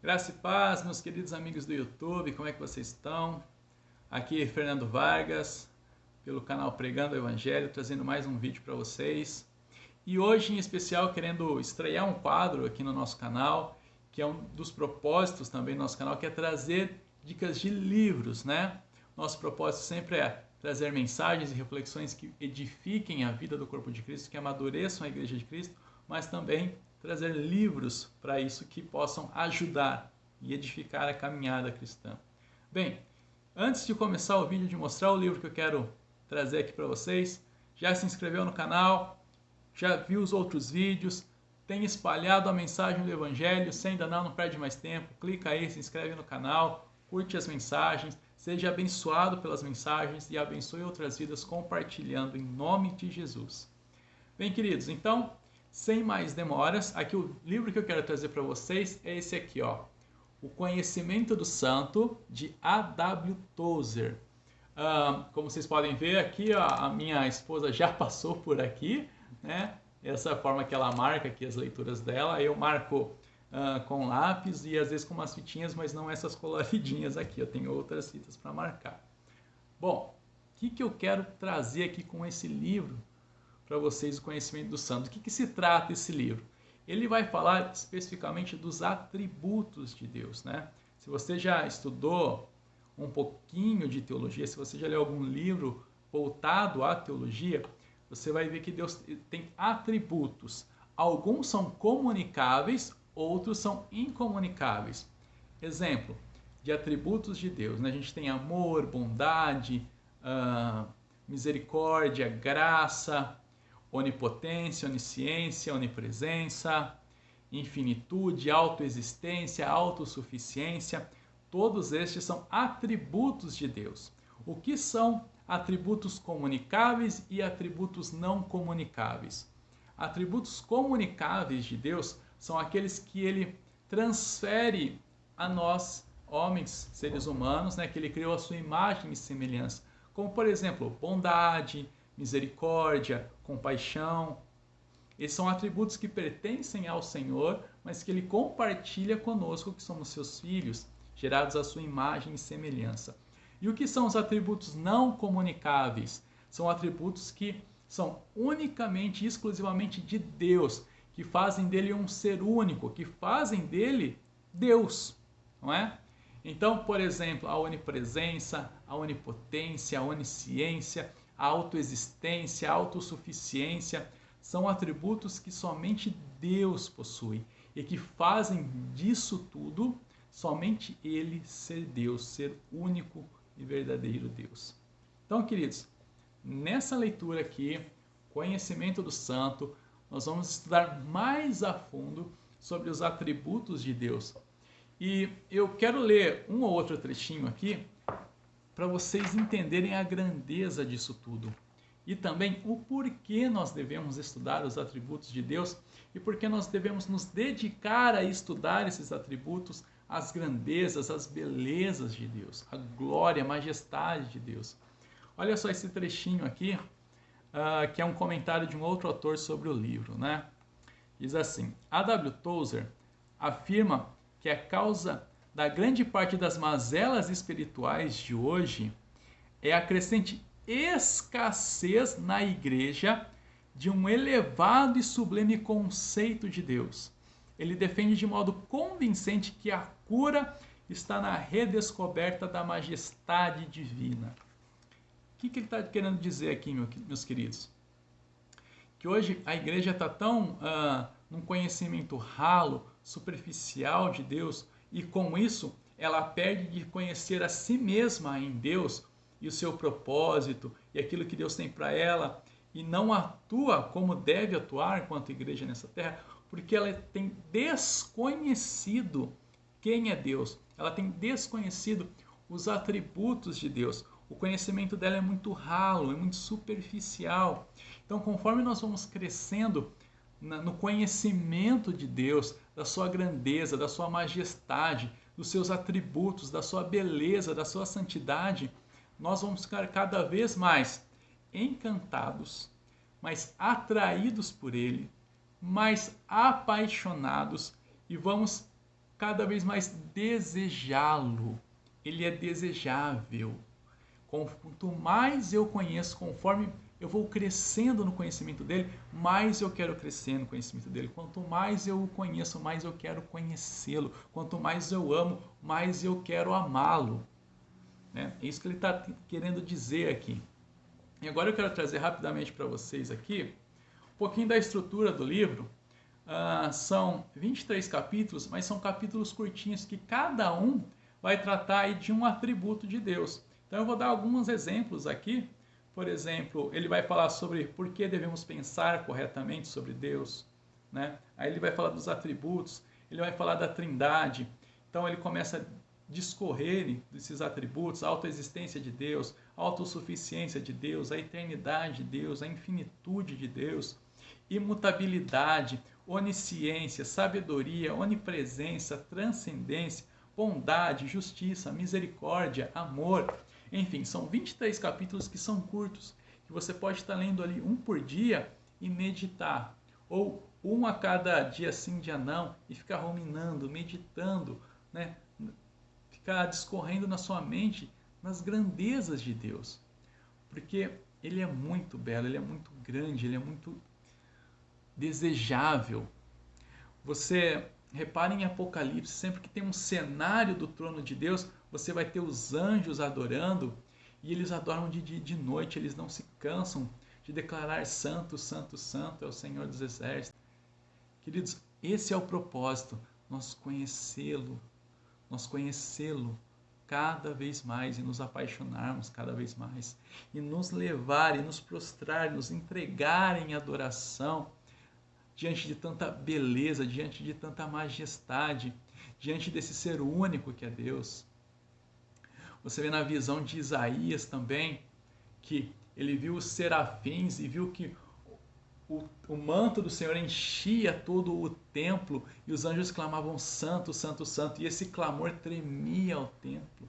Graça e paz, meus queridos amigos do YouTube, como é que vocês estão? Aqui é Fernando Vargas, pelo canal Pregando o Evangelho, trazendo mais um vídeo para vocês. E hoje, em especial, querendo estrear um quadro aqui no nosso canal, que é um dos propósitos também do nosso canal, que é trazer dicas de livros, né? Nosso propósito sempre é trazer mensagens e reflexões que edifiquem a vida do corpo de Cristo, que amadureçam a Igreja de Cristo, mas também trazer livros para isso que possam ajudar e edificar a caminhada cristã. Bem, antes de começar o vídeo de mostrar o livro que eu quero trazer aqui para vocês, já se inscreveu no canal, já viu os outros vídeos, tem espalhado a mensagem do Evangelho? Se ainda não perde mais tempo, clica aí, se inscreve no canal, curte as mensagens, seja abençoado pelas mensagens e abençoe outras vidas compartilhando em nome de Jesus. Bem, queridos, então, sem mais demoras, aqui o livro que eu quero trazer para vocês é esse aqui, ó, O Conhecimento do Santo, de A.W. Tozer. Como vocês podem ver aqui, ó, a minha esposa já passou por aqui, né? Essa é a forma que ela marca aqui as leituras dela. Eu marco com lápis e às vezes com umas fitinhas, mas não essas coloridinhas aqui. Eu tenho outras fitas para marcar. Bom, o que eu quero trazer aqui com esse livro para vocês, o Conhecimento do Santo? Do que se trata esse livro? Ele vai falar especificamente dos atributos de Deus, né? Se você já estudou um pouquinho de teologia, se você já leu algum livro voltado à teologia, você vai ver que Deus tem atributos. Alguns são comunicáveis, outros são incomunicáveis. Exemplo de atributos de Deus, né? A gente tem amor, bondade, misericórdia, graça, onipotência, onisciência, onipresença, infinitude, autoexistência, autossuficiência. Todos estes são atributos de Deus. O que são atributos comunicáveis e atributos não comunicáveis? Atributos comunicáveis de Deus são aqueles que ele transfere a nós, homens, seres humanos, né, que ele criou a sua imagem e semelhança, como por exemplo, bondade, misericórdia, compaixão. Esses são atributos que pertencem ao Senhor, mas que ele compartilha conosco, que somos seus filhos, gerados à sua imagem e semelhança. E o que são os atributos não comunicáveis? São atributos que são unicamente e exclusivamente de Deus, que fazem dele um ser único, que fazem dele Deus, não é? Então, por exemplo, a onipresença, a onipotência, a onisciência, a autoexistência, a autossuficiência, são atributos que somente Deus possui e que fazem disso tudo somente Ele ser Deus, ser único e verdadeiro Deus. Então, queridos, nessa leitura aqui, Conhecimento do Santo, nós vamos estudar mais a fundo sobre os atributos de Deus. E eu quero ler um ou outro trechinho aqui para vocês entenderem a grandeza disso tudo. E também o porquê nós devemos estudar os atributos de Deus e porquê nós devemos nos dedicar a estudar esses atributos, as grandezas, as belezas de Deus, a glória, a majestade de Deus. Olha só esse trechinho aqui, que é um comentário de um outro autor sobre o livro, né? Diz assim: A.W. Tozer afirma que a causa da grande parte das mazelas espirituais de hoje é a crescente escassez na igreja de um elevado e sublime conceito de Deus. Ele defende de modo convincente que a cura está na redescoberta da majestade divina. O que ele está querendo dizer aqui, meus queridos? Que hoje a igreja está tão num conhecimento ralo, superficial de Deus, e com isso ela perde de conhecer a si mesma em Deus e o seu propósito e aquilo que Deus tem para ela, e não atua como deve atuar enquanto igreja nessa terra, porque ela tem desconhecido quem é Deus, ela tem desconhecido os atributos de Deus. O conhecimento dela é muito ralo, é muito superficial. Então, conforme nós vamos crescendo no conhecimento de Deus, da sua grandeza, da sua majestade, dos seus atributos, da sua beleza, da sua santidade, nós vamos ficar cada vez mais encantados, mais atraídos por Ele, mais apaixonados, e vamos cada vez mais desejá-lo. Ele é desejável. Quanto mais eu conheço, conforme eu vou crescendo no conhecimento dele, mais eu quero crescer no conhecimento dele. Quanto mais eu o conheço, mais eu quero conhecê-lo. Quanto mais eu amo, mais eu quero amá-lo. É isso que ele está querendo dizer aqui. E agora eu quero trazer rapidamente para vocês aqui um pouquinho da estrutura do livro. São 23 capítulos, mas são capítulos curtinhos que cada um vai tratar aí de um atributo de Deus. Então eu vou dar alguns exemplos aqui. Por exemplo, ele vai falar sobre por que devemos pensar corretamente sobre Deus, né? Aí ele vai falar dos atributos, ele vai falar da Trindade. Então ele começa a discorrer desses atributos, a autoexistência de Deus, a autossuficiência de Deus, a eternidade de Deus, a infinitude de Deus, imutabilidade, onisciência, sabedoria, onipresença, transcendência, bondade, justiça, misericórdia, amor. Enfim, são 23 capítulos que são curtos, que você pode estar lendo ali um por dia e meditar. Ou um a cada dia sim, dia não, e ficar ruminando, meditando, né? Ficar discorrendo na sua mente nas grandezas de Deus. Porque ele é muito belo, ele é muito grande, ele é muito desejável. Você repara em Apocalipse, sempre que tem um cenário do trono de Deus, você vai ter os anjos adorando, e eles adoram de dia e de noite, eles não se cansam de declarar santo, santo, santo é o Senhor dos Exércitos. Queridos, esse é o propósito, nós conhecê-lo cada vez mais e nos apaixonarmos cada vez mais, e nos levar e nos prostrar, nos entregar em adoração diante de tanta beleza, diante de tanta majestade, diante desse ser único que é Deus. Você vê na visão de Isaías também, que ele viu os serafins e viu que o manto do Senhor enchia todo o templo e os anjos clamavam santo, santo, santo, e esse clamor tremia o templo.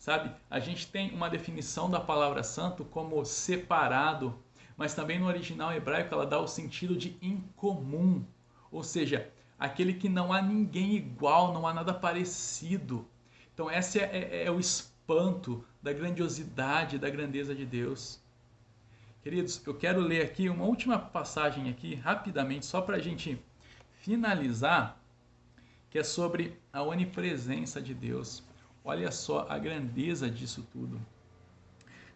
Sabe, a gente tem uma definição da palavra santo como separado, mas também no original hebraico ela dá o sentido de incomum, ou seja, aquele que não há ninguém igual, não há nada parecido. Então esse é o espanto da grandiosidade, da grandeza de Deus. Queridos, eu quero ler aqui uma última passagem aqui, rapidamente, só para a gente finalizar, que é sobre a onipresença de Deus. Olha só a grandeza disso tudo.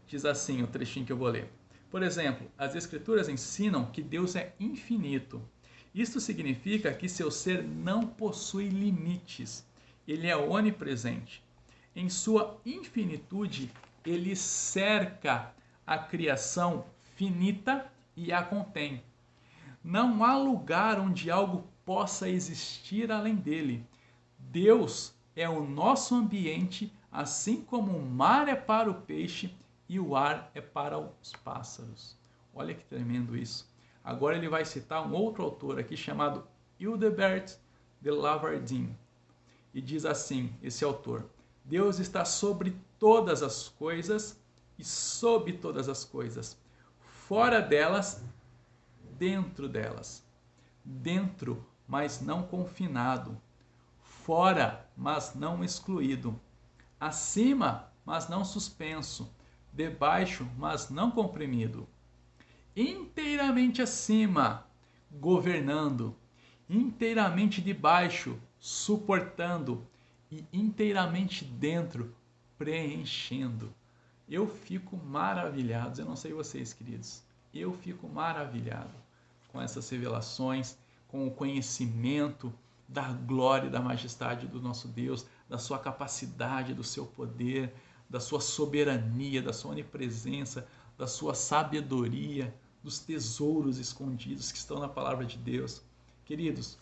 Diz assim o trechinho que eu vou ler. Por exemplo, as Escrituras ensinam que Deus é infinito. Isto significa que seu ser não possui limites. Ele é onipresente. Em sua infinitude, ele cerca a criação finita e a contém. Não há lugar onde algo possa existir além dele. Deus é o nosso ambiente, assim como o mar é para o peixe e o ar é para os pássaros. Olha que tremendo isso. Agora ele vai citar um outro autor aqui chamado Hildebert de Lavardin. E diz assim, esse autor: Deus está sobre todas as coisas e sob todas as coisas, fora delas, dentro delas. Dentro, mas não confinado. Fora, mas não excluído. Acima, mas não suspenso. Debaixo, mas não comprimido. Inteiramente acima, governando. Inteiramente debaixo, suportando. E inteiramente dentro, preenchendo. Eu fico maravilhado, eu não sei vocês, queridos, eu fico maravilhado com essas revelações, com o conhecimento da glória e da majestade do nosso Deus, da sua capacidade, do seu poder, da sua soberania, da sua onipresença, da sua sabedoria, dos tesouros escondidos que estão na palavra de Deus. Queridos,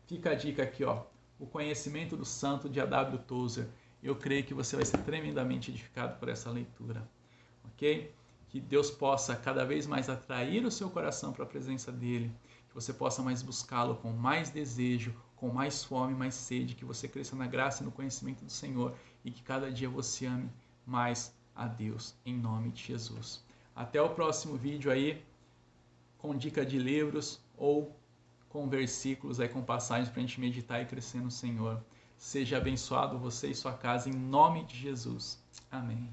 fica a dica aqui, ó, o conhecimento do santo de A.W. Tozer. Eu creio que você vai ser tremendamente edificado por essa leitura, ok? Que Deus possa cada vez mais atrair o seu coração para a presença dEle, que você possa mais buscá-lo com mais desejo, com mais fome, mais sede, que você cresça na graça e no conhecimento do Senhor e que cada dia você ame mais a Deus, em nome de Jesus. Até o próximo vídeo aí, com dica de livros ou com versículos, aí, com passagens para a gente meditar e crescer no Senhor. Seja abençoado você e sua casa em nome de Jesus. Amém.